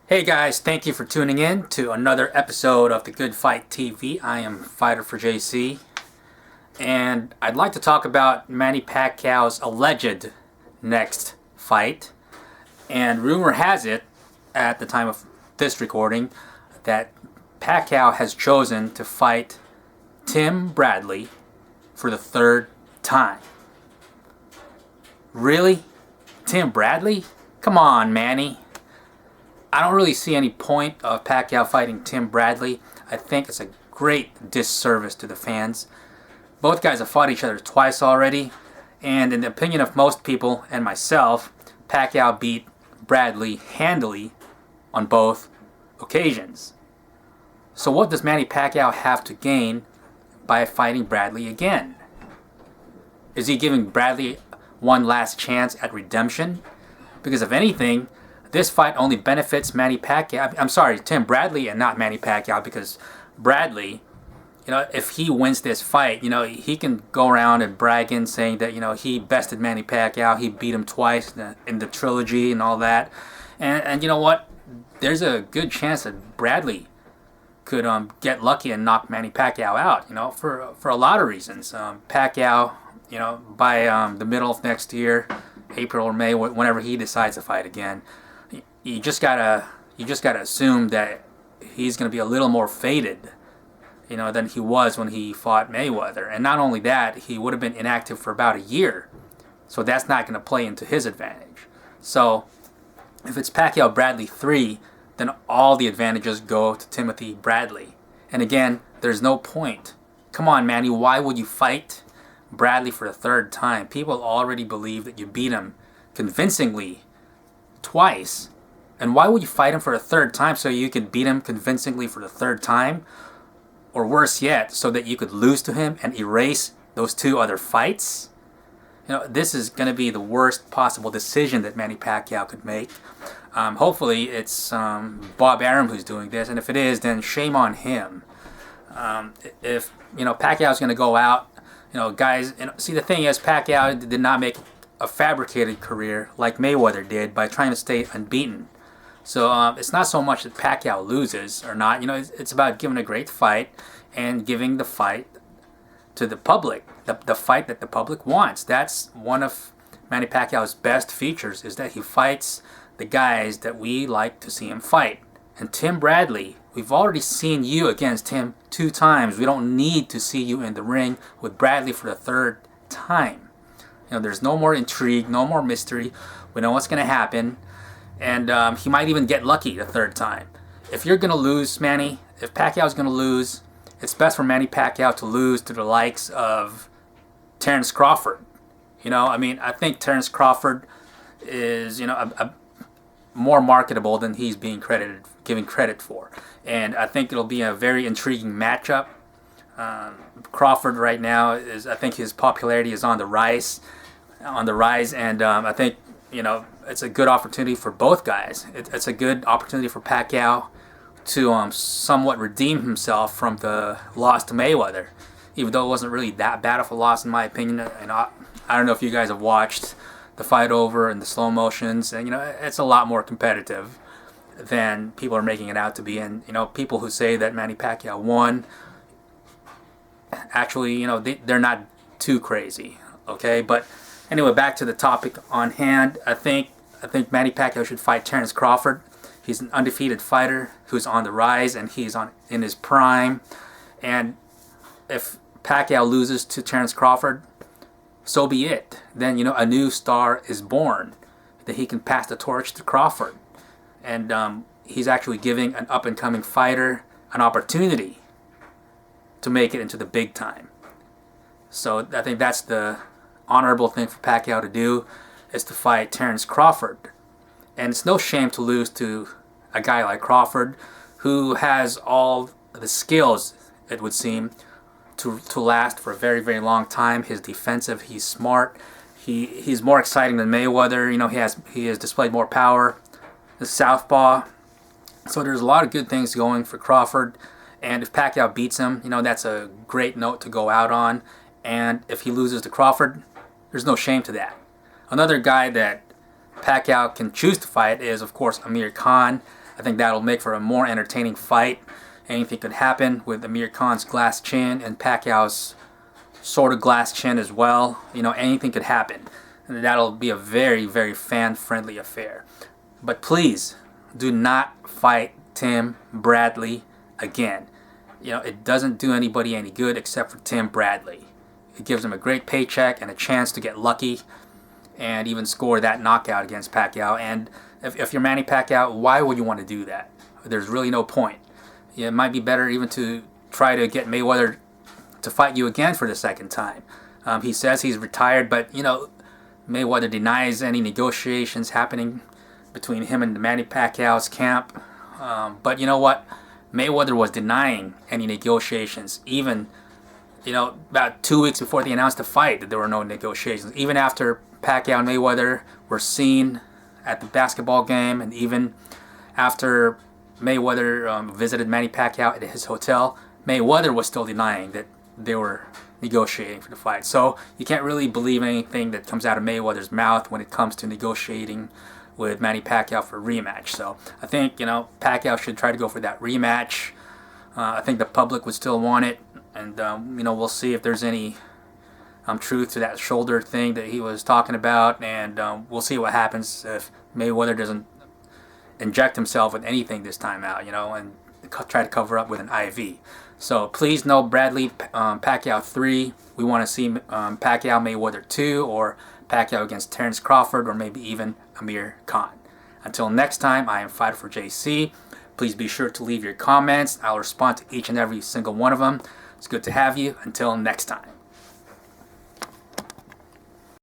Hey guys, thank you for tuning in to another episode of The Good Fight TV. I am Fighter for JC, and I'd like to talk about Manny Pacquiao's alleged next fight. And rumor has it, at the time of this recording, that Pacquiao has chosen to fight Tim Bradley for the third time. Really? Tim Bradley? Come on, Manny. I don't really see any point of Pacquiao fighting Tim Bradley. I think it's a great disservice to the fans. Both guys have fought each other twice already, and in the opinion of most people and myself, Pacquiao beat Bradley handily on both occasions. So what does Manny Pacquiao have to gain by fighting Bradley again? Is he giving Bradley one last chance at redemption? Because if anything, this fight only benefits Manny Pacquiao. I'm sorry, Tim Bradley and not Manny Pacquiao, because Bradley, if he wins this fight, he can go around and brag in saying that, he bested Manny Pacquiao, he beat him twice in the trilogy and all that. And you know what? There's a good chance that Bradley could get lucky and knock Manny Pacquiao out, for a lot of reasons. Pacquiao, by the middle of next year, April or May, whenever he decides to fight again, you just gotta assume that he's gonna be a little more faded, than he was when he fought Mayweather. And not only that, he would have been inactive for about a year, so that's not gonna play into his advantage. So if it's Pacquiao-Bradley 3, then all the advantages go to Timothy Bradley. And again, there's no point. Come on, Manny, why would you fight Bradley for a third time? People already believe that you beat him convincingly twice. And why would you fight him for a third time so you could beat him convincingly for the third time? Or worse yet, so that you could lose to him and erase those two other fights? This is going to be the worst possible decision that Manny Pacquiao could make. Hopefully it's Bob Arum who's doing this, and if it is, then shame on him. If Pacquiao's going to go out, guys, see, the thing is, Pacquiao did not make a fabricated career like Mayweather did by trying to stay unbeaten. So it's not so much that Pacquiao loses or not. It's about giving a great fight and giving the fight to the public, the fight that the public wants. That's one of Manny Pacquiao's best features, is that he fights the guys that we like to see him fight. And Tim Bradley, we've already seen you against him 2 times. We don't need to see you in the ring with Bradley for the third time. There's no more intrigue, no more mystery. We know what's going to happen. And he might even get lucky the third time. If you're going to lose, Manny, if Pacquiao's going to lose, it's best for Manny Pacquiao to lose to the likes of Terence Crawford. I think Terence Crawford is, a more marketable than he's being given credit for. And I think it'll be a very intriguing matchup. Crawford right now I think his popularity is on the rise, and I think, it's a good opportunity for both guys. It's a good opportunity for Pacquiao to somewhat redeem himself from the loss to Mayweather, even though it wasn't really that bad of a loss in my opinion. And I don't know if you guys have watched the fight over and the slow motions, and it's a lot more competitive than people are making it out to be. And people who say that Manny Pacquiao won, actually, they're not too crazy, okay? But anyway, back to the topic on hand. I think Manny Pacquiao should fight Terence Crawford. He's an undefeated fighter who's on the rise, and he's in his prime. And if Pacquiao loses to Terence Crawford, so be it. Then a new star is born that he can pass the torch to Crawford, and he's actually giving an up-and-coming fighter an opportunity to make it into the big time. So I think that's the honorable thing for Pacquiao to do, is to fight Terence Crawford. And it's no shame to lose to a guy like Crawford, who has all the skills, it would seem, to last for a very, very long time. He's defensive, he's smart, he's more exciting than Mayweather. He has displayed more power, the southpaw. So there's a lot of good things going for Crawford. And if Pacquiao beats him, that's a great note to go out on. And if he loses to Crawford, there's no shame to that. Another guy that Pacquiao can choose to fight is, of course, Amir Khan. I think that'll make for a more entertaining fight. Anything could happen with Amir Khan's glass chin and Pacquiao's sort of glass chin as well. You know, anything could happen. And that'll be a very, very fan-friendly affair. But please, do not fight Tim Bradley again. You know, it doesn't do anybody any good except for Tim Bradley. It gives him a great paycheck and a chance to get lucky and even score that knockout against Pacquiao. And if you're Manny Pacquiao, why would you want to do that? There's really no point. It might be better even to try to get Mayweather to fight you again for the second time. He says he's retired, but, you know, Mayweather denies any negotiations happening between him and Manny Pacquiao's camp. But you know what? Mayweather was denying any negotiations, even, you know, about 2 weeks before they announced the fight, that there were no negotiations. Even after Pacquiao and Mayweather were seen at the basketball game, and even after Mayweather visited Manny Pacquiao at his hotel, Mayweather was still denying that they were negotiating for the fight. So you can't really believe anything that comes out of Mayweather's mouth when it comes to negotiating with Manny Pacquiao for a rematch. So I think, you know, Pacquiao should try to go for that rematch. I think the public would still want it, and you know, we'll see if there's any truth to that shoulder thing that he was talking about, and we'll see what happens if Mayweather doesn't inject himself with anything this time out, you know, and try to cover up with an IV. So please no Bradley Pacquiao 3. We want to see Pacquiao Mayweather 2, or Pacquiao against Terence Crawford, or maybe even Amir Khan. Until next time, I am Fighter for JC. Please be sure to leave your comments. I'll respond to each and every single one of them. It's good to have you. Until next time.